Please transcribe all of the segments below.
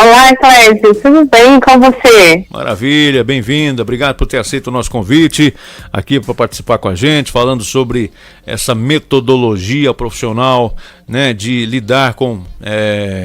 Olá, Clécio, tudo bem com você? Maravilha, bem-vinda, obrigado por ter aceito o nosso convite aqui para participar com a gente, falando sobre essa metodologia profissional, né, de lidar com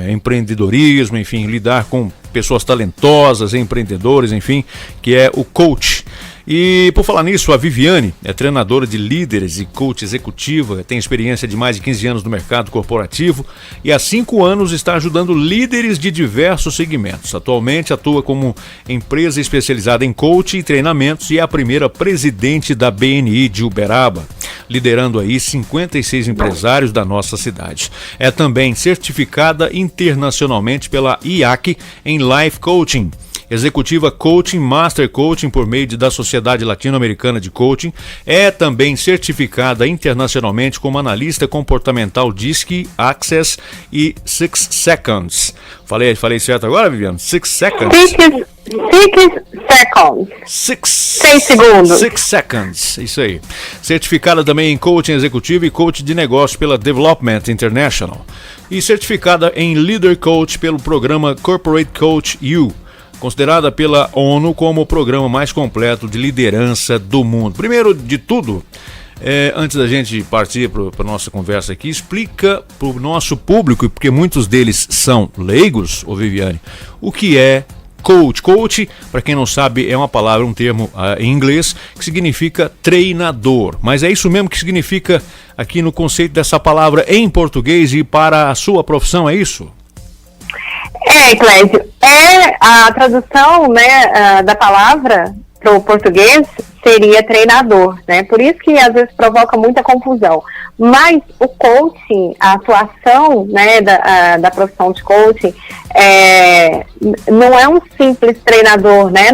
empreendedorismo, enfim, lidar com pessoas talentosas, empreendedores, enfim, que é o coach. E por falar nisso, a Viviane é treinadora de líderes e coach executiva, tem experiência de mais de 15 anos no mercado corporativo e há 5 anos está ajudando líderes de diversos segmentos. Atualmente atua como empresa especializada em coaching e treinamentos e é a primeira presidente da BNI de Uberaba, liderando aí 56 empresários da nossa cidade. É também certificada internacionalmente pela IAC em Life Coaching. Executiva Coaching, Master Coaching por meio da Sociedade Latino-Americana de Coaching, é também certificada internacionalmente como analista comportamental DISC, Access e 6 Seconds. Falei certo agora, Viviane? 6 Seconds? 6 seconds. 6 segundos. 6 Seconds, isso aí. Certificada também em Coaching Executivo e Coaching de Negócio pela Development International. E certificada em Leader Coach pelo programa Corporate Coach U, considerada pela ONU como o programa mais completo de liderança do mundo. Primeiro de tudo, antes da gente partir para a nossa conversa aqui, explica para o nosso público, porque muitos deles são leigos, ô Viviane, o que é coach. Coach, para quem não sabe, é uma palavra, um termo em inglês, que significa treinador. Mas é isso mesmo que significa aqui no conceito dessa palavra em português e para a sua profissão, é isso? Clécio, a tradução, né, da palavra para o português seria treinador, né? Por isso que às vezes provoca muita confusão. Mas o coaching, a atuação, né, da profissão de coaching, não é um simples treinador, né?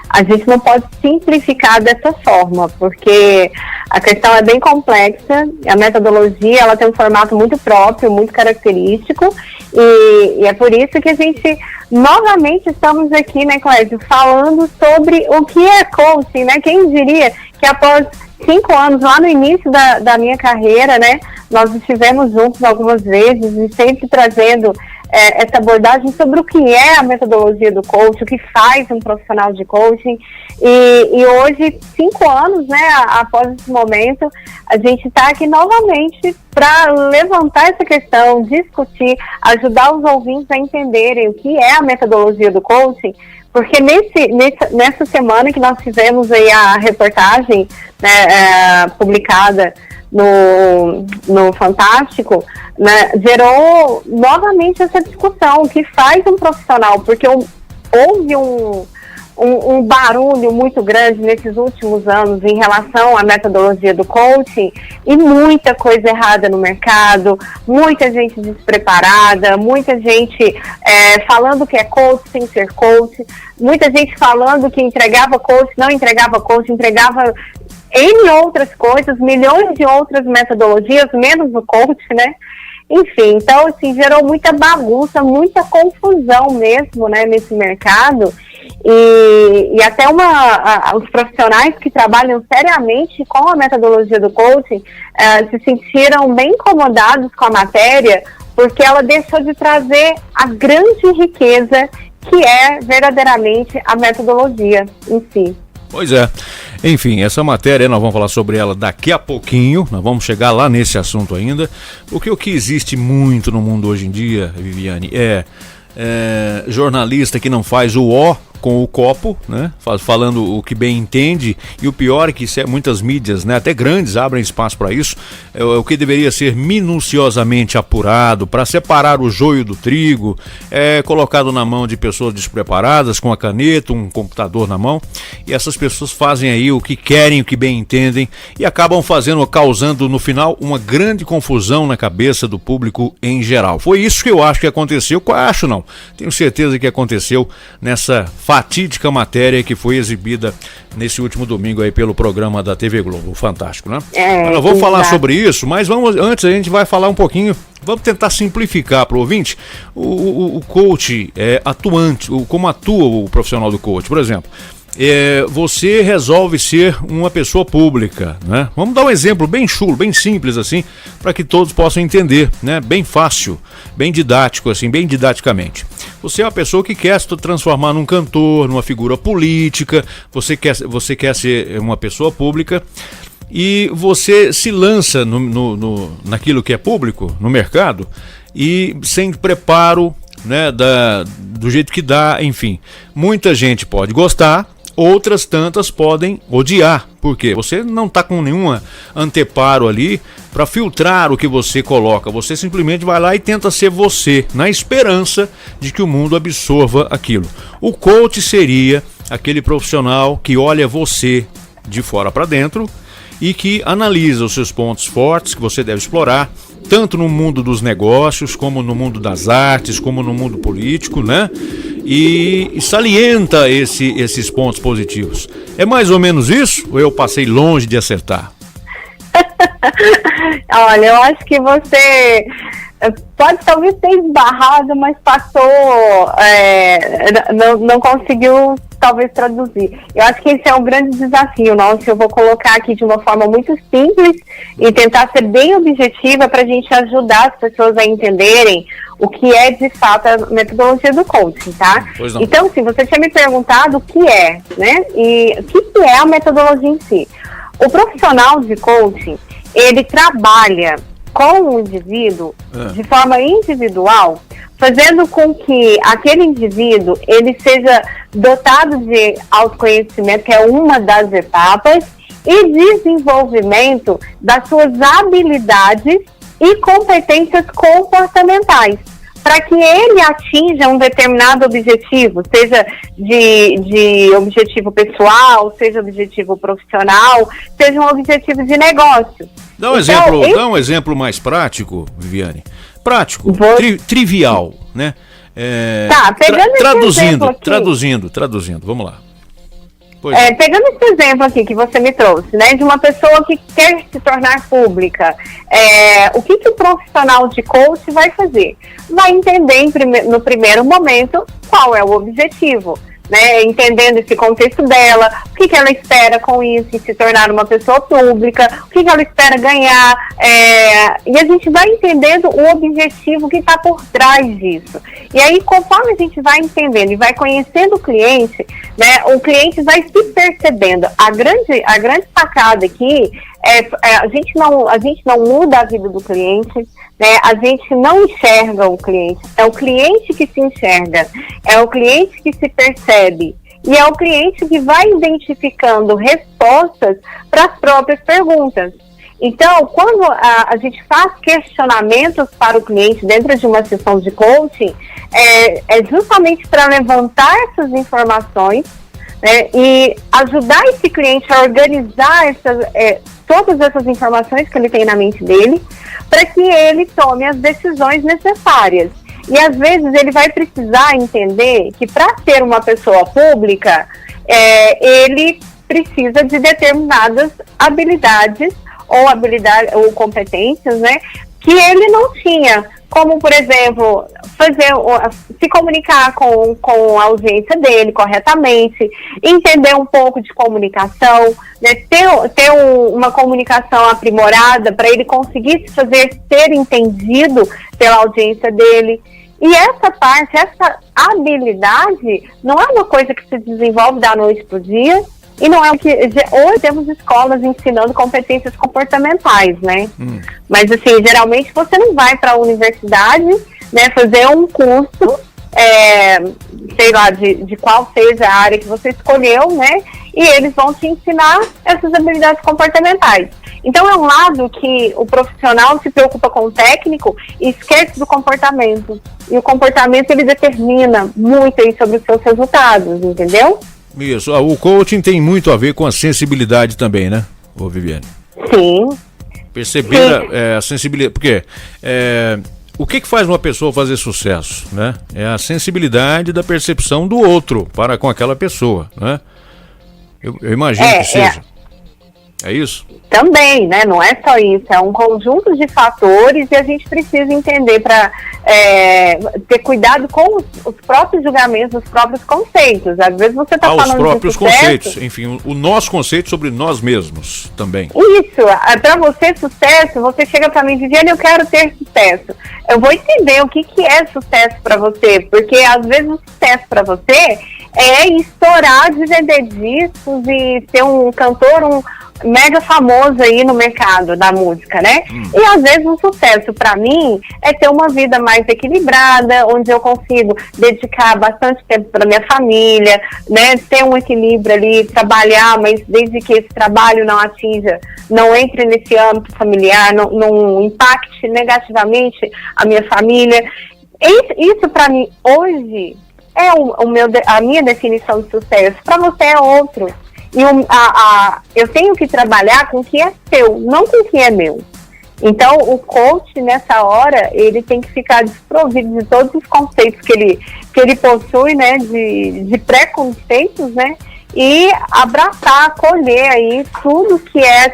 A gente não pode simplificar dessa forma, porque a questão é bem complexa, a metodologia ela tem um formato muito próprio, muito característico, e é por isso que a gente novamente estamos aqui, né, Clécio, falando sobre o que é coaching, né? Quem diria que após 5 anos, lá no início da minha carreira, né, nós estivemos juntos algumas vezes e sempre trazendo essa abordagem sobre o que é a metodologia do coaching, o que faz um profissional de coaching, e hoje, 5 anos, né, após esse momento, a gente está aqui novamente para levantar essa questão, discutir, ajudar os ouvintes a entenderem o que é a metodologia do coaching, porque nessa semana que nós tivemos aí a reportagem, né, publicada no Fantástico, né, gerou novamente essa discussão, o que faz um profissional, porque houve um barulho muito grande nesses últimos anos em relação à metodologia do coaching e muita coisa errada no mercado, muita gente despreparada, muita gente falando que é coach sem ser coach, muita gente falando que entregava coach, não entregava coach, entregava N outras coisas, milhões de outras metodologias, menos o coach, né? Enfim, então, assim, gerou muita bagunça, muita confusão mesmo, né, nesse mercado. E até os profissionais que trabalham seriamente com a metodologia do coaching se sentiram bem incomodados com a matéria, porque ela deixou de trazer a grande riqueza que é verdadeiramente a metodologia em si. Pois é. Enfim, essa matéria, nós vamos falar sobre ela daqui a pouquinho, nós vamos chegar lá nesse assunto ainda, porque o que existe muito no mundo hoje em dia, Viviane, é jornalista que não faz o O com o copo, né? Falando o que bem entende, e o pior é que muitas mídias, né, até grandes, abrem espaço para isso, o que deveria ser minuciosamente apurado para separar o joio do trigo, colocado na mão de pessoas despreparadas, com a caneta, um computador na mão, e essas pessoas fazem aí o que querem, o que bem entendem, e acabam causando no final uma grande confusão na cabeça do público em geral. Foi isso que eu acho que aconteceu, tenho certeza que aconteceu nessa fatídica matéria que foi exibida nesse último domingo aí pelo programa da TV Globo, fantástico, né? Eu vou falar sobre isso, mas antes a gente vai falar um pouquinho, vamos tentar simplificar para o ouvinte o coach atuante, como atua o profissional do coach, por exemplo. Você resolve ser uma pessoa pública, né? Vamos dar um exemplo bem chulo, bem simples assim, para que todos possam entender, né? Bem fácil, bem didático assim, bem didaticamente. Você é uma pessoa que quer se transformar num cantor, numa figura política, você quer ser uma pessoa pública e você se lança naquilo que é público, no mercado, e sem preparo, né, do jeito que dá, enfim. Muita gente pode gostar, outras tantas podem odiar, porque você não está com nenhum anteparo ali para filtrar o que você coloca. Você simplesmente vai lá e tenta ser você, na esperança de que o mundo absorva aquilo. O coach seria aquele profissional que olha você de fora para dentro e que analisa os seus pontos fortes que você deve explorar, tanto no mundo dos negócios, como no mundo das artes, como no mundo político, né? E salienta esses pontos positivos. É mais ou menos isso? Ou eu passei longe de acertar? Olha, eu acho que você pode talvez ter esbarrado, mas passou, não conseguiu talvez traduzir. Eu acho que esse é um grande desafio nosso. Eu vou colocar aqui de uma forma muito simples e tentar ser bem objetiva para a gente ajudar as pessoas a entenderem o que é de fato a metodologia do coaching, tá? Então, sim, você tinha me perguntado o que é, né? E o que é a metodologia em si? O profissional de coaching, ele trabalha com o indivíduo de forma individual, fazendo com que aquele indivíduo ele seja dotado de autoconhecimento, que é uma das etapas, e desenvolvimento das suas habilidades e competências comportamentais, para que ele atinja um determinado objetivo, seja de objetivo pessoal, seja objetivo profissional, seja um objetivo de negócio. Dá um exemplo mais prático, Viviane. Prático, trivial, né? Tá, pegando traduzindo, vamos lá. Pegando esse exemplo aqui que você me trouxe, né, de uma pessoa que quer se tornar pública, o que o profissional de coach vai fazer? Vai entender no primeiro momento qual é o objetivo, né, entendendo esse contexto dela, o que ela espera com isso, em se tornar uma pessoa pública, o que ela espera ganhar, e a gente vai entendendo o objetivo que está por trás disso. E aí, conforme a gente vai entendendo e vai conhecendo o cliente, né, o cliente vai se percebendo. A grande sacada aqui a gente não muda a vida do cliente, né? A gente não enxerga o cliente, é o cliente que se enxerga, é o cliente que se percebe e é o cliente que vai identificando respostas para as próprias perguntas. Então, quando a gente faz questionamentos para o cliente dentro de uma sessão de coaching, é justamente para levantar essas informações, né, e ajudar esse cliente a organizar todas essas informações que ele tem na mente dele, para que ele tome as decisões necessárias. E às vezes ele vai precisar entender que para ser uma pessoa pública, ele precisa de determinadas habilidades ou competências, né, que ele não tinha, como, por exemplo, se comunicar com a audiência dele corretamente, entender um pouco de comunicação, né, ter uma comunicação aprimorada para ele conseguir ser entendido pela audiência dele. E essa habilidade não é uma coisa que se desenvolve da noite para o dia, e não é o que hoje temos escolas ensinando competências comportamentais, né? Mas assim, geralmente você não vai para a universidade, né, fazer um curso, sei lá, de qual seja a área que você escolheu, né? E eles vão te ensinar essas habilidades comportamentais. Então é um lado que o profissional se preocupa com o técnico e esquece do comportamento. E o comportamento ele determina muito aí sobre os seus resultados, entendeu? Isso, o coaching tem muito a ver com a sensibilidade também, né, Viviane? Sim. Perceber a sensibilidade, porque o que faz uma pessoa fazer sucesso, né? É a sensibilidade da percepção do outro para com aquela pessoa, né? Eu imagino que seja. É isso? Também, né? Não é só isso, é um conjunto de fatores e a gente precisa entender para ter cuidado com os próprios julgamentos, os próprios conceitos. Às vezes você está falando os próprios de sucesso, conceitos, enfim, o nosso conceito sobre nós mesmos também. Isso, para você sucesso, você chega para mim, Viviane, eu quero ter sucesso. Eu vou entender o que é sucesso para você, porque às vezes o sucesso para você é estourar de vender discos e ser um cantor, mega famoso aí no mercado da música, né? E às vezes o sucesso para mim é ter uma vida mais equilibrada, onde eu consigo dedicar bastante tempo para minha família, né? Ter um equilíbrio ali, trabalhar, mas desde que esse trabalho não entre nesse âmbito familiar, não impacte negativamente a minha família. Isso para mim hoje é a minha definição de sucesso. Para você é outro. E eu tenho que trabalhar com o que é seu, não com o que é meu. Então, o coach, nessa hora, ele tem que ficar desprovido de todos os conceitos que ele possui, né, de preconceitos, né, e abraçar, acolher aí tudo que é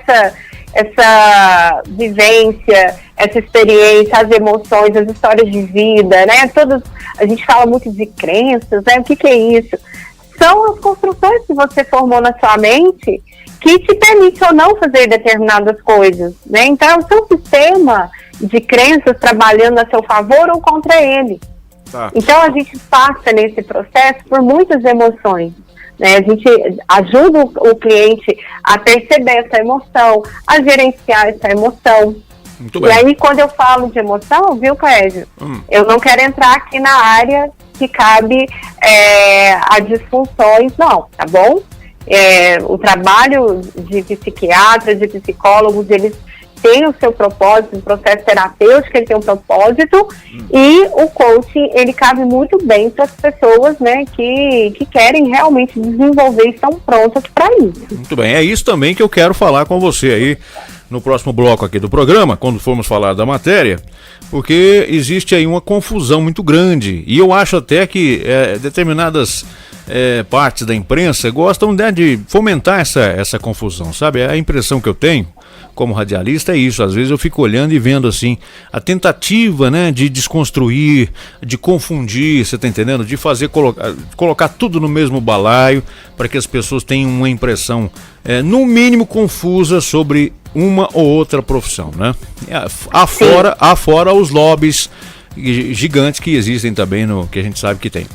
essa vivência, essa experiência, as emoções, as histórias de vida, né, a gente fala muito de crenças, né, o que é isso? São as construções que você formou na sua mente que te permite ou não fazer determinadas coisas, né? Então, é o seu sistema de crenças trabalhando a seu favor ou contra ele. Tá. Então, a gente passa nesse processo por muitas emoções, né? A gente ajuda o cliente a perceber essa emoção, a gerenciar essa emoção. Muito bem. E aí, quando eu falo de emoção, viu, Clédio? Eu não quero entrar aqui na área que cabe a disfunções, não, tá bom? O trabalho de psiquiatra, de psicólogos, eles têm o seu propósito, o processo terapêutico, ele tem um propósito, e o coaching, ele cabe muito bem para as pessoas, né, que querem realmente desenvolver e estão prontas para isso. Muito bem, é isso também que eu quero falar com você aí no próximo bloco aqui do programa, quando formos falar da matéria, porque existe aí uma confusão muito grande, e eu acho até que determinadas partes da imprensa gostam, né, de fomentar essa confusão, sabe? A impressão que eu tenho como radialista é isso. Às vezes eu fico olhando e vendo assim a tentativa, né, de desconstruir, de confundir, você tá entendendo? De fazer colocar tudo no mesmo balaio para que as pessoas tenham uma impressão no mínimo confusa sobre uma ou outra profissão, né? Afora os lobbies gigantes que existem também, que a gente sabe que tem.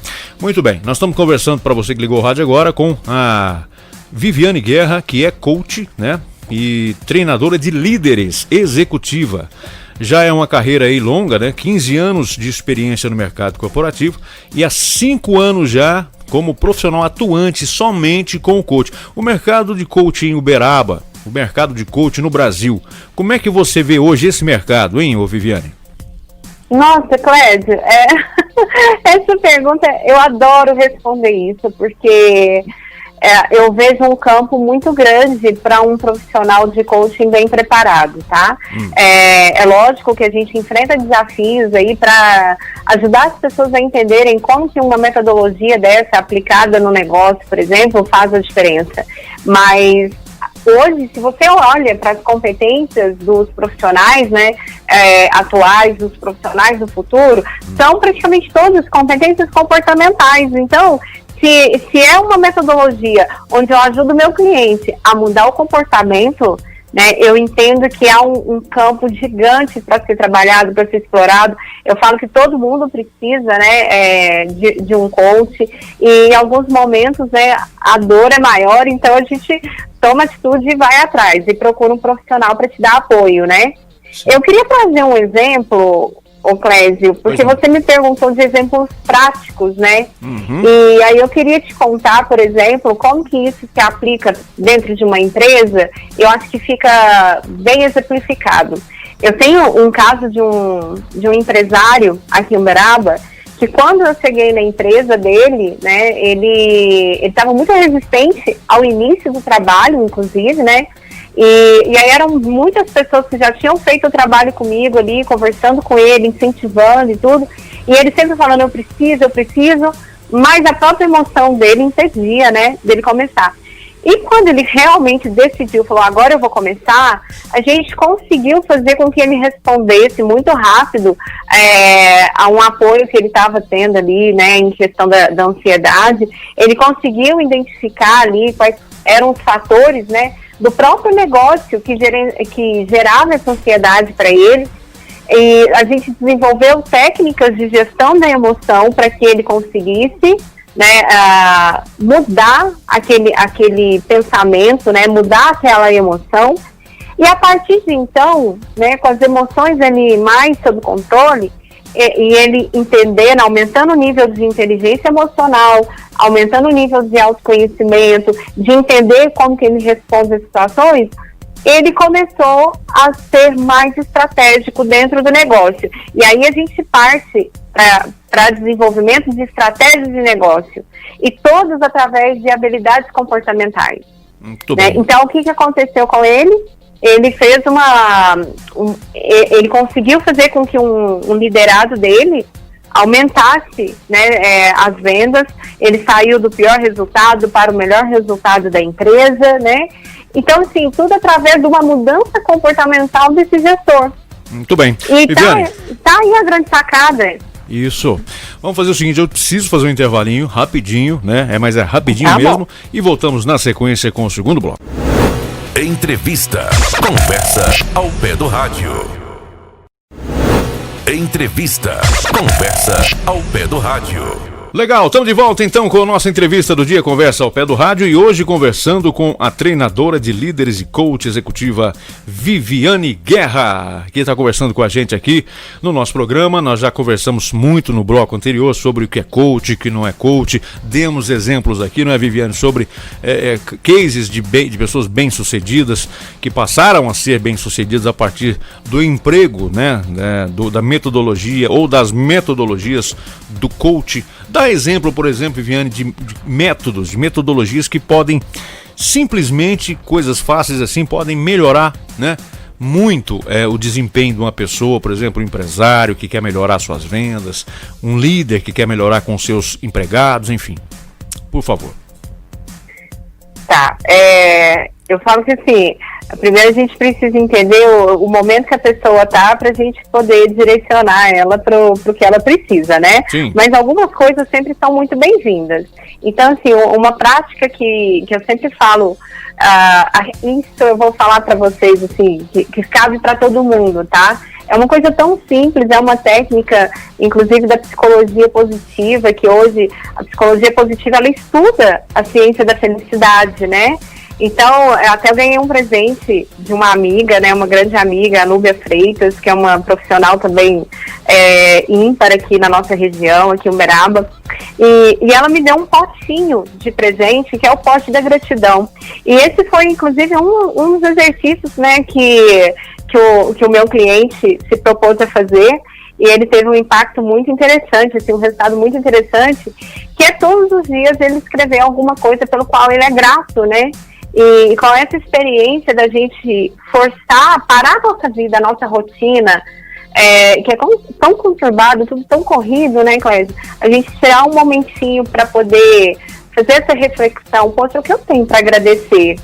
Muito bem, nós estamos conversando, para você que ligou o rádio agora, com a Viviane Guerra, que é coach, né, e treinadora de líderes executiva. Já é uma carreira aí longa, né, 15 anos de experiência no mercado corporativo e há 5 anos já como profissional atuante somente com o coach. O mercado de coaching em Uberaba, o mercado de coaching no Brasil, como é que você vê hoje esse mercado, hein, ô Viviane? Nossa, Clédio, essa pergunta, eu adoro responder isso, porque eu vejo um campo muito grande para um profissional de coaching bem preparado, tá? É lógico que a gente enfrenta desafios aí para ajudar as pessoas a entenderem como que uma metodologia dessa aplicada no negócio, por exemplo, faz a diferença. Mas hoje, se você olha para as competências dos profissionais, né, atuais, dos profissionais do futuro, são praticamente todas competências comportamentais. Então, se é uma metodologia onde eu ajudo o meu cliente a mudar o comportamento, né, eu entendo que há um campo gigante para ser trabalhado, para ser explorado. Eu falo que todo mundo precisa, né, de um coach, e em alguns momentos, né, a dor é maior, então a gente toma atitude e vai atrás e procura um profissional para te dar apoio, né? Sim. Eu queria trazer um exemplo, ô Clésio, porque você me perguntou de exemplos práticos, né? E aí eu queria te contar, por exemplo, como que isso se aplica dentro de uma empresa. Eu acho que fica bem exemplificado. Eu tenho um caso de um empresário aqui em Uberaba, que quando eu cheguei na empresa dele, né, ele estava muito resistente ao início do trabalho, inclusive, né? E aí eram muitas pessoas que já tinham feito o trabalho comigo ali, conversando com ele, incentivando e tudo. E ele sempre falando, eu preciso, mas a própria emoção dele impedia, né, dele começar. E quando ele realmente decidiu, falou, agora eu vou começar, a gente conseguiu fazer com que ele respondesse muito rápido a um apoio que ele estava tendo ali, né, em questão da ansiedade. Ele conseguiu identificar ali quais eram os fatores, né, do próprio negócio que gerava essa ansiedade para ele. E a gente desenvolveu técnicas de gestão da emoção para que ele conseguisse, né, mudar aquele pensamento, né, mudar aquela emoção. E a partir de então, né, com as emoções ali mais sob controle, e ele entendendo, aumentando o nível de inteligência emocional, aumentando o nível de autoconhecimento, de entender como que ele responde às situações, ele começou a ser mais estratégico dentro do negócio. E aí a gente parte para desenvolvimento de estratégias de negócio, e todas através de habilidades comportamentais. Né? Então, o que aconteceu com ele? Ele fez ele conseguiu fazer com que um liderado dele aumentasse, né, as vendas. Ele saiu do pior resultado para o melhor resultado da empresa, né? Então, assim, tudo através de uma mudança comportamental desse gestor. Muito bem. E tá aí a grande sacada. Isso. Vamos fazer o seguinte, eu preciso fazer um intervalinho, rapidinho, né? Mas é rapidinho mesmo. Bom. E voltamos na sequência com o segundo bloco. Entrevista. Conversa ao pé do rádio. Entrevista. Conversa ao pé do rádio. Legal, estamos de volta então com a nossa entrevista do dia, Conversa ao Pé do Rádio, e hoje conversando com a treinadora de líderes e coach executiva Viviane Guerra, que está conversando com a gente aqui no nosso programa. Nós já conversamos muito no bloco anterior sobre o que é coach, o que não é coach, demos exemplos aqui, não é, Viviane, sobre cases de pessoas bem-sucedidas que passaram a ser bem-sucedidas a partir do emprego, né, da metodologia ou das metodologias do coach. Dá exemplo, por exemplo, Viviane, de métodos, de metodologias que podem simplesmente, coisas fáceis assim, podem melhorar, né, muito o desempenho de uma pessoa, por exemplo, um empresário que quer melhorar suas vendas, um líder que quer melhorar com seus empregados, enfim. Por favor. Tá, eu falo que assim, primeiro a gente precisa entender o momento que a pessoa tá pra gente poder direcionar ela pro que ela precisa, né? Sim. Mas algumas coisas sempre são muito bem-vindas. Então, assim, uma prática que eu sempre falo, isso eu vou falar pra vocês, assim, que cabe pra todo mundo, tá? É uma coisa tão simples, é uma técnica, inclusive da psicologia positiva, que hoje a psicologia positiva, ela estuda a ciência da felicidade, né? Então, até eu ganhei um presente de uma amiga, né, uma grande amiga, a Núbia Freitas, que é uma profissional também ímpar aqui na nossa região, aqui em Uberaba, e ela me deu um potinho de presente, que é o pote da gratidão. E esse foi, inclusive, um dos exercícios, né, que o meu cliente se propôs a fazer, e ele teve um impacto muito interessante, assim, um resultado muito interessante, que é todos os dias ele escrever alguma coisa pelo qual ele é grato, né? E com essa experiência da gente forçar, parar a nossa vida, a nossa rotina, que é tão conturbado, tudo tão corrido, né, Clésia? A gente tirar um momentinho para poder fazer essa reflexão, poxa, o que eu tenho para agradecer?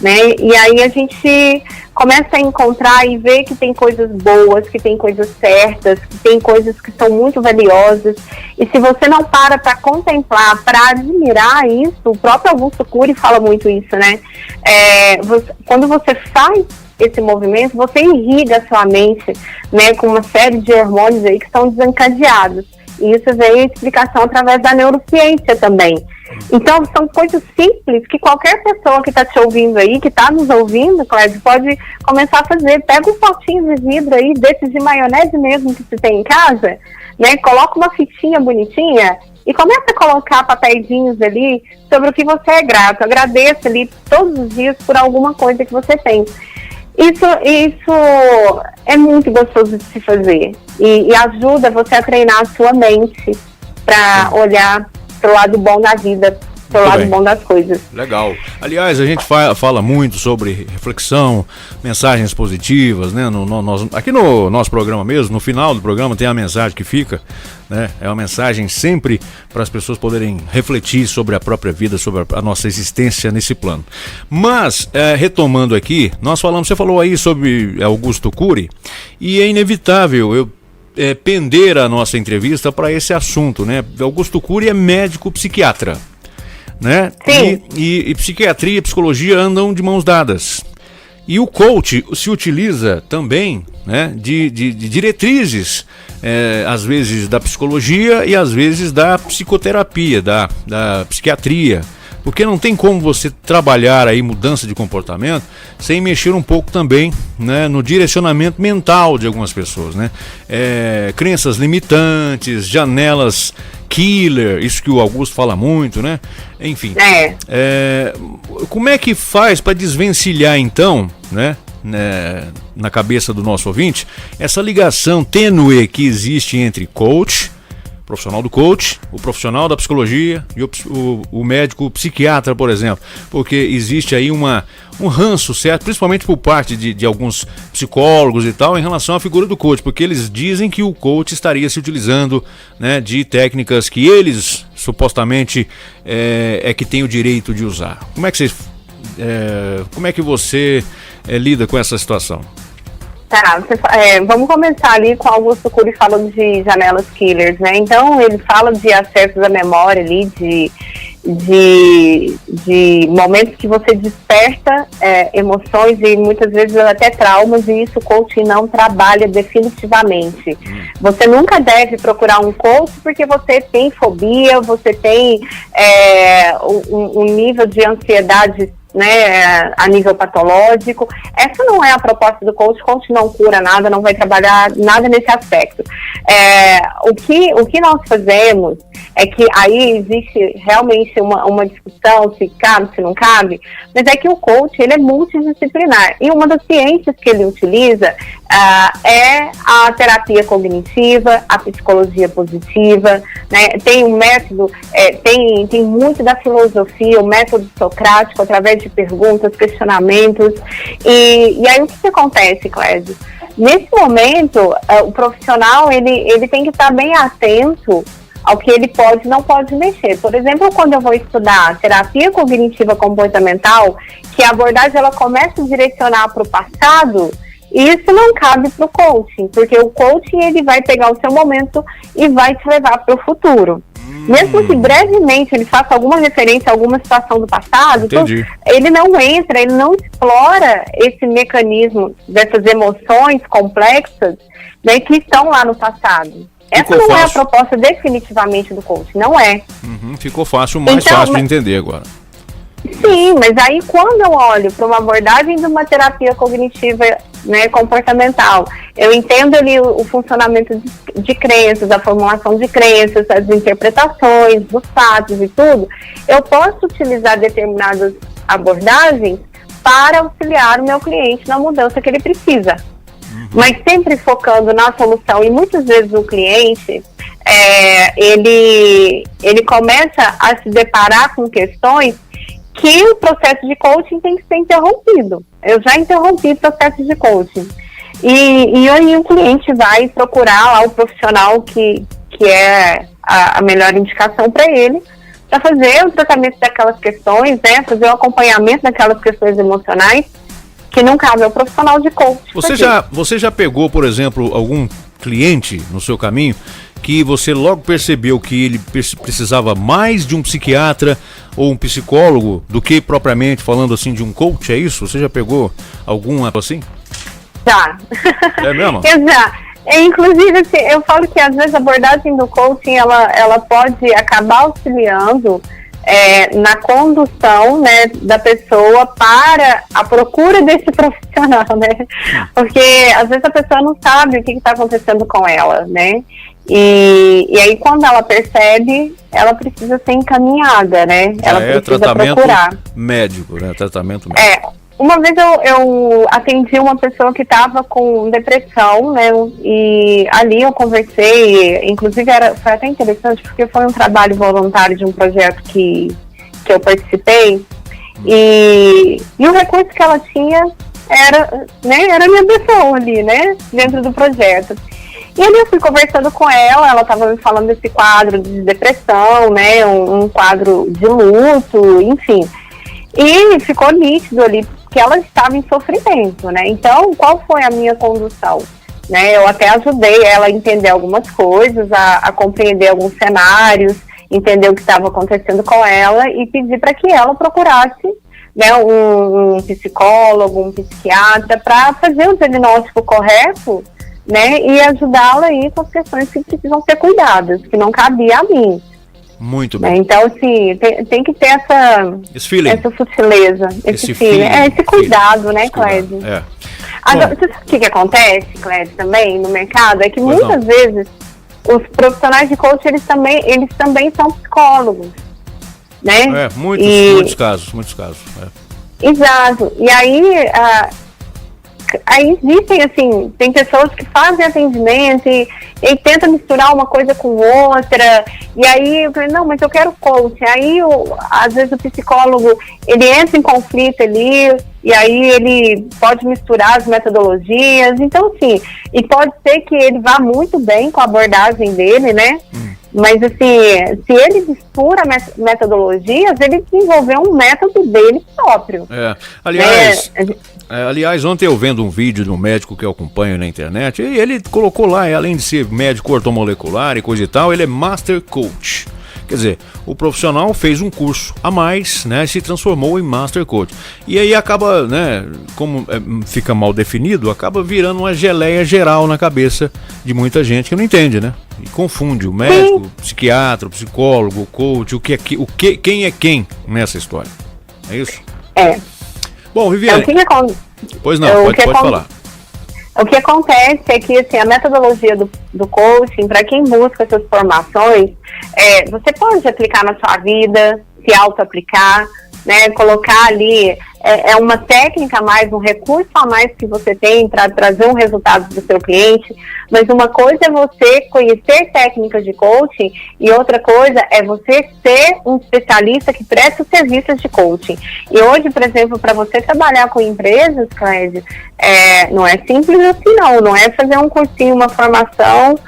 Né? E aí a gente começa a encontrar e ver que tem coisas boas, que tem coisas certas, que tem coisas que são muito valiosas. E se você não para contemplar, para admirar isso, o próprio Augusto Cury fala muito isso, né? Quando você faz esse movimento, você irriga a sua mente, né, com uma série de hormônios aí que estão desencadeados. E isso vem a explicação através da neurociência também. Então, são coisas simples que qualquer pessoa que está te ouvindo aí, que está nos ouvindo, Clédio, pode começar a fazer. Pega um potinho de vidro aí, desses de maionese mesmo que você tem em casa, né? Coloca uma fitinha bonitinha e começa a colocar papeizinhos ali sobre o que você é grato. Agradeça ali todos os dias por alguma coisa que você tem. Isso é muito gostoso de se fazer e ajuda você a treinar a sua mente para olhar pro lado bom da vida, pro lado bom das coisas. Legal. Aliás, a gente fala muito sobre reflexão, mensagens positivas, né? Aqui no nosso programa mesmo, no final do programa tem a mensagem que fica, né? É uma mensagem sempre para as pessoas poderem refletir sobre a própria vida, sobre a nossa existência nesse plano. Mas, retomando aqui, você falou aí sobre Augusto Cury, e é inevitável eu pender a nossa entrevista para esse assunto, né? Augusto Cury é médico psiquiatra, né? Sim. E psiquiatria e psicologia andam de mãos dadas. E o coach se utiliza também, né, de diretrizes, às vezes da psicologia e às vezes da psicoterapia, da psiquiatria. Porque não tem como você trabalhar aí mudança de comportamento sem mexer um pouco também, né, no direcionamento mental de algumas pessoas, né? Crenças limitantes, janelas killer, isso que o Augusto fala muito, né? Enfim, como é que faz para desvencilhar então, né, na cabeça do nosso ouvinte, essa ligação tênue que existe entre coach, profissional do coach, o profissional da psicologia e o médico psiquiatra, por exemplo, porque existe aí um ranço, certo? Principalmente por parte de alguns psicólogos e tal, em relação à figura do coach, porque eles dizem que o coach estaria se utilizando, né, de técnicas que eles supostamente que tem o direito de usar. Como é que você lida com essa situação? Tá, vamos começar ali com Augusto Cury falando de janelas killers, né? Então, ele fala de acessos à memória ali, de momentos que você desperta emoções e muitas vezes até traumas, e isso o coaching não trabalha definitivamente. Você nunca deve procurar um coach porque você tem fobia, você tem um nível de ansiedade, né, a nível patológico. Essa não é a proposta do coach. Coach não cura nada, não vai trabalhar nada nesse aspecto. O que nós fazemos é que aí existe realmente uma discussão se cabe, se não cabe, mas é que o coach, ele é multidisciplinar, e uma das ciências que ele utiliza é a terapia cognitiva, a psicologia positiva, né? Tem um método, tem muito da filosofia, o método socrático, através de perguntas, questionamentos, e aí o que acontece, Clédio? Nesse momento, o profissional, ele tem que estar bem atento ao que ele pode e não pode mexer. Por exemplo, quando eu vou estudar terapia cognitiva comportamental, que a abordagem ela começa a direcionar para o passado, isso não cabe para o coaching, porque o coaching ele vai pegar o seu momento e vai te levar para o futuro. Mesmo que brevemente ele faça alguma referência a alguma situação do passado, então, ele não entra, ele não explora esse mecanismo dessas emoções complexas, né, que estão lá no passado. Essa não é a proposta definitivamente do coaching, não é. Ficou mais fácil de entender agora. Sim, mas aí quando eu olho para uma abordagem de uma terapia cognitiva, né, comportamental, eu entendo ali o funcionamento de crenças, a formulação de crenças, as interpretações dos fatos e tudo, eu posso utilizar determinadas abordagens para auxiliar o meu cliente na mudança que ele precisa. Mas sempre focando na solução, e muitas vezes o cliente, ele começa a se deparar com questões que o processo de coaching tem que ser interrompido. Eu já interrompi o processo de coaching. E aí o cliente vai procurar lá o profissional que é a melhor indicação para ele, para fazer o tratamento daquelas questões, né, fazer o acompanhamento daquelas questões emocionais que não cabe ao profissional de coaching. Você já pegou, por exemplo, algum cliente no seu caminho que você logo percebeu que ele precisava mais de um psiquiatra ou um psicólogo do que propriamente falando assim de um coach, é isso? Você já pegou algum assim? Já. É mesmo? Eu já. Inclusive, assim, eu falo que às vezes a abordagem do coaching, ela pode acabar auxiliando na condução, né, da pessoa para a procura desse profissional, né? Porque às vezes a pessoa não sabe o que está acontecendo com ela, né? E aí quando ela percebe, ela precisa ser encaminhada, né? Ela precisa tratamento procurar. Médico, né? Tratamento médico. Uma vez eu atendi uma pessoa que estava com depressão, né? E ali eu conversei, inclusive foi até interessante porque foi um trabalho voluntário de um projeto que eu participei, e o recurso que ela tinha era a minha pessoa ali, né? Dentro do projeto. E ali eu fui conversando com ela estava me falando desse quadro de depressão, né, um quadro de luto, enfim. E ficou nítido ali que ela estava em sofrimento, né? Então, qual foi a minha condução? Né, eu até ajudei ela a entender algumas coisas, a compreender alguns cenários, entender o que estava acontecendo com ela e pedi para que ela procurasse, né, um psicólogo, um psiquiatra, para fazer o diagnóstico correto, né, e ajudá-la aí com as questões que precisam ser cuidadas, que não cabia a mim. Muito bem. Né, então, assim, tem que ter essa sutileza, esse feeling, esse cuidado, né, Clédio? Agora, você sabe o que acontece, Clédio, também no mercado? É que muitas vezes os profissionais de coach, eles também são psicólogos, né? Muitos casos. Exato. E aí existem, assim, tem pessoas que fazem atendimento e tentam misturar uma coisa com outra, e aí eu falei, não, mas eu quero coach. Aí, às vezes, o psicólogo, ele entra em conflito ali, e aí ele pode misturar as metodologias, então, assim, e pode ser que ele vá muito bem com a abordagem dele, né? Mas, assim, se ele mistura metodologias, ele desenvolveu um método dele próprio. Aliás, ontem eu vendo um vídeo de um médico que eu acompanho na internet, e ele colocou lá, além de ser médico ortomolecular e coisa e tal, ele é Master Coach. Quer dizer, o profissional fez um curso a mais, né, se transformou em Master Coach. E aí acaba, né, como fica mal definido, acaba virando uma geleia geral na cabeça de muita gente que não entende, né? E confunde o médico, o psiquiatra, o psicólogo, o coach, quem é quem nessa história. É isso? Bom, Viviane... Pois não, pode falar. O que acontece é que, assim, a metodologia do coaching, para quem busca essas formações, você pode aplicar na sua vida, se auto-aplicar, né, colocar ali, uma técnica a mais, um recurso a mais que você tem para trazer um resultado do seu cliente, mas uma coisa é você conhecer técnicas de coaching e outra coisa é você ser um especialista que presta serviços de coaching. E hoje, por exemplo, para você trabalhar com empresas, Clédio, não é simples assim não é fazer um cursinho, uma formação.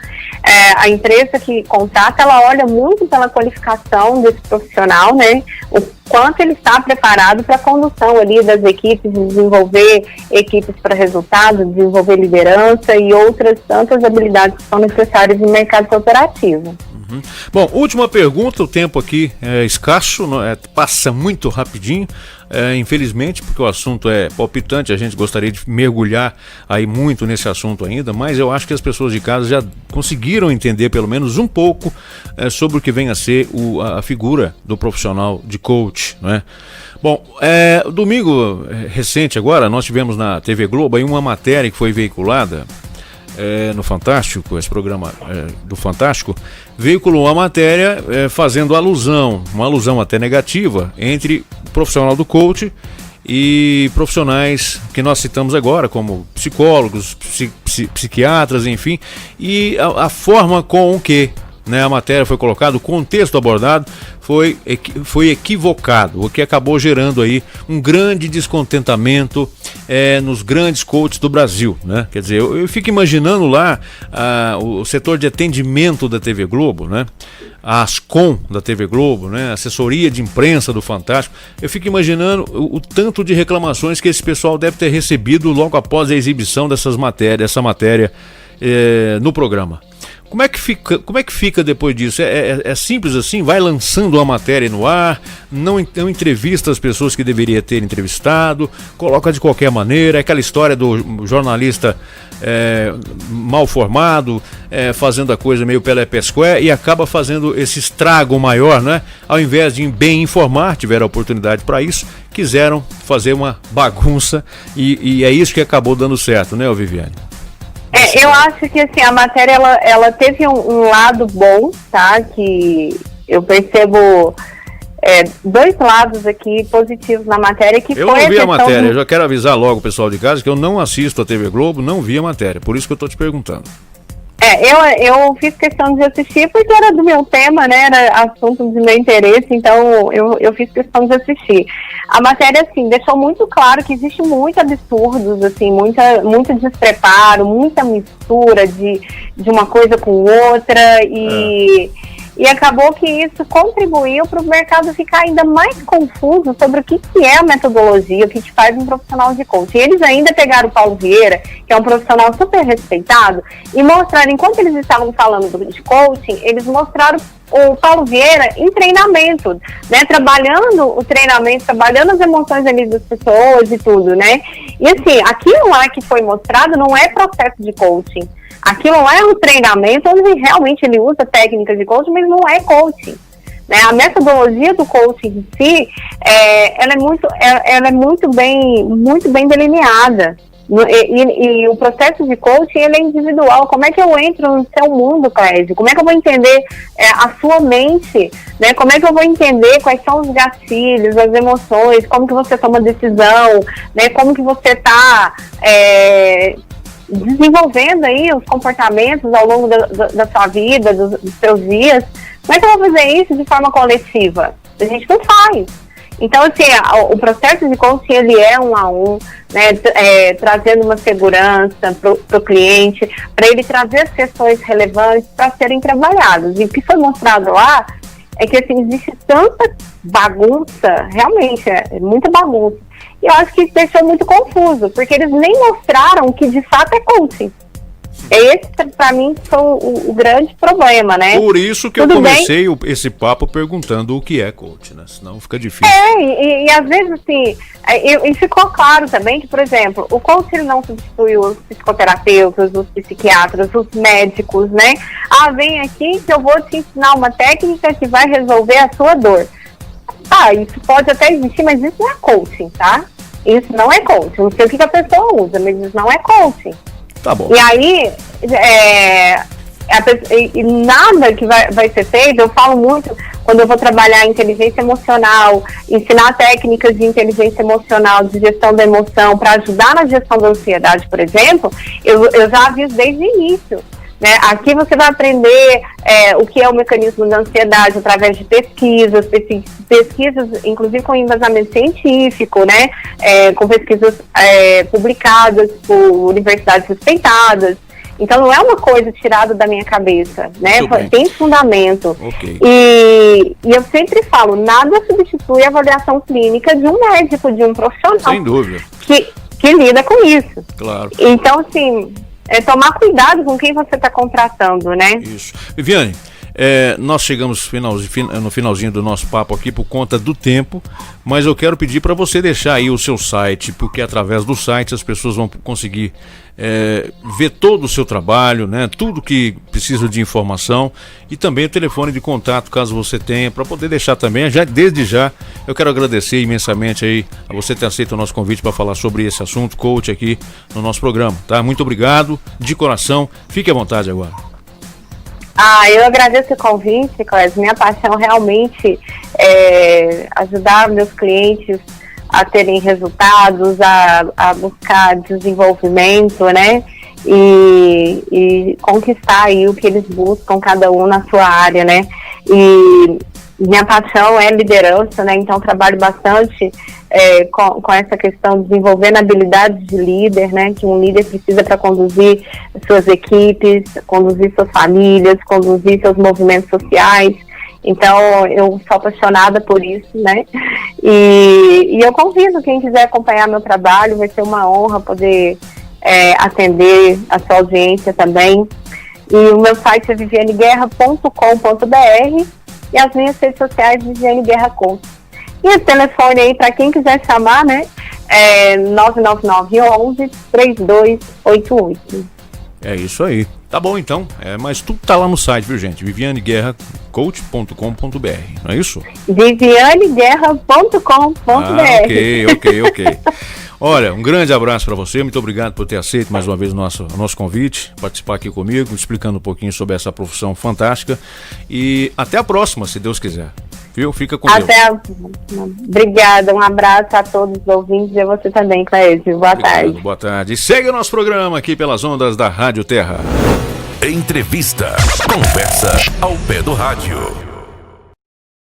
A empresa que contrata, ela olha muito pela qualificação desse profissional, né? O quanto ele está preparado para a condução ali das equipes, desenvolver equipes para resultado, desenvolver liderança e outras tantas habilidades que são necessárias no mercado corporativo. Bom, última pergunta, o tempo aqui é escasso, passa muito rapidinho, infelizmente, porque o assunto é palpitante, a gente gostaria de mergulhar aí muito nesse assunto ainda, mas eu acho que as pessoas de casa já conseguiram entender pelo menos um pouco sobre o que vem a ser a figura do profissional de coach, não é? Bom, domingo recente agora, nós tivemos na TV Globo aí uma matéria que foi veiculada no Fantástico, esse programa do Fantástico, veiculou a matéria fazendo uma alusão até negativa entre o profissional do coach e profissionais que nós citamos agora, como psicólogos, psiquiatras, enfim, e a forma com que, né, a matéria foi colocada, o contexto abordado foi equivocado, o que acabou gerando aí um grande descontentamento nos grandes coaches do Brasil, né? Quer dizer, eu fico imaginando lá o setor de atendimento da TV Globo, né? A Ascom da TV Globo, né? A assessoria de imprensa do Fantástico. Eu fico imaginando o tanto de reclamações que esse pessoal deve ter recebido logo após a exibição essa matéria no programa. Como é que fica depois disso? É simples assim? Vai lançando a matéria no ar, não entrevista as pessoas que deveria ter entrevistado, coloca de qualquer maneira, aquela história do jornalista mal formado, fazendo a coisa meio pelepesqué e acaba fazendo esse estrago maior, né? Ao invés de bem informar, tiveram a oportunidade para isso, quiseram fazer uma bagunça e é isso que acabou dando certo, né, Viviane? Eu acho que, assim, a matéria, ela teve um lado bom, tá? Que eu percebo dois lados aqui positivos na matéria. Eu não vi a matéria, eu já quero avisar logo o pessoal de casa que eu não assisto a TV Globo, não vi a matéria, por isso que eu estou te perguntando. Eu fiz questão de assistir porque era do meu tema, né? Era assunto de meu interesse, então eu fiz questão de assistir. A matéria, assim, deixou muito claro que existe muito absurdos, assim, muito despreparo, muita mistura de uma coisa com outra e acabou que isso contribuiu para o mercado ficar ainda mais confuso sobre o que é a metodologia, o que faz um profissional de coaching. E eles ainda pegaram o Paulo Vieira, que é um profissional super respeitado, e mostraram, enquanto eles estavam falando de coaching, eles mostraram o Paulo Vieira em treinamento, né, trabalhando o treinamento, trabalhando as emoções ali das pessoas e tudo, né, e assim, aquilo lá que foi mostrado não é processo de coaching, aquilo lá é um treinamento onde realmente ele usa técnicas de coaching, mas não é coaching, né, a metodologia do coaching em si, ela é muito bem delineada. E o processo de coaching, ele é individual. Como é que eu entro no seu mundo, Clédio? Como é que eu vou entender a sua mente? Né? Como é que eu vou entender quais são os gatilhos, as emoções, como que você toma decisão, né? Como que você está desenvolvendo aí os comportamentos ao longo da sua vida, dos seus dias. Como é que eu vou fazer isso de forma coletiva? A gente não faz. Então, assim, o processo de coaching, ele é 1 a 1, né, trazendo uma segurança para o cliente, para ele trazer as questões relevantes para serem trabalhadas. E o que foi mostrado lá é que, assim, existe tanta bagunça, realmente, muita bagunça. E eu acho que isso deixou muito confuso, porque eles nem mostraram o que de fato é coaching. Esse, para mim, foi o grande problema, né? Por isso que eu comecei esse papo perguntando o que é coach, né? Senão fica difícil. E às vezes, assim, e ficou claro também que, por exemplo, o coach ele não substitui os psicoterapeutas, os psiquiatras, os médicos, né? Vem aqui que eu vou te ensinar uma técnica que vai resolver a sua dor. Isso pode até existir, mas isso não é coaching, tá? Isso não é coaching. Não sei o que a pessoa usa, mas isso não é coaching. Tá bom. E aí, nada que vai ser feito, eu falo muito quando eu vou trabalhar inteligência emocional, ensinar técnicas de inteligência emocional, de gestão da emoção, para ajudar na gestão da ansiedade, por exemplo, eu já aviso desde o início. Né? Aqui você vai aprender o que é o mecanismo da ansiedade através de pesquisas, inclusive com embasamento científico, né? Com pesquisas publicadas por universidades respeitadas. Então não é uma coisa tirada da minha cabeça, né? Tem fundamento. Okay. E eu sempre falo, nada substitui a avaliação clínica de um médico, de um profissional. Sem dúvida. Que lida com isso. Claro. Então, assim, tomar cuidado com quem você está contratando, né? Isso. Viviane, nós chegamos no finalzinho do nosso papo aqui por conta do tempo, mas eu quero pedir para você deixar aí o seu site, porque através do site as pessoas vão conseguir ver todo o seu trabalho, né? Tudo que precisa de informação e também o telefone de contato, caso você tenha, para poder deixar também. Desde já, eu quero agradecer imensamente aí a você ter aceito o nosso convite para falar sobre esse assunto, coach, aqui no nosso programa, tá? Muito obrigado, de coração, fique à vontade agora. Eu agradeço o convite, Clédio. Minha paixão realmente é ajudar meus clientes a terem resultados, a buscar desenvolvimento, né? E conquistar aí o que eles buscam, cada um na sua área, né? E minha paixão é liderança, né? Então trabalho bastante com essa questão de desenvolvendo habilidades de líder, né? Que um líder precisa para conduzir suas equipes, conduzir suas famílias, conduzir seus movimentos sociais. Então, eu sou apaixonada por isso, né? E eu convido quem quiser acompanhar meu trabalho, vai ser uma honra poder atender a sua audiência também. E o meu site é vivianeguerra.com.br e as minhas redes sociais, Viviane Guerra Coach. E o telefone aí, para quem quiser chamar, né? 999-11-3288. É isso aí. Tá bom, então. Mas tudo tá lá no site, viu, gente? vivianeguerracoach.com.br, não é isso? vivianeguerra.com.br. Ok. Olha, um grande abraço para você. Muito obrigado por ter aceito mais uma vez o nosso convite, participar aqui comigo, explicando um pouquinho sobre essa profissão fantástica. E até a próxima, se Deus quiser. Viu? Fica com Deus. Obrigada, um abraço a todos os ouvintes e a você também, Clédio. Boa tarde. Boa tarde. E segue o nosso programa aqui pelas ondas da Rádio Terra. Entrevista. Conversa ao pé do rádio.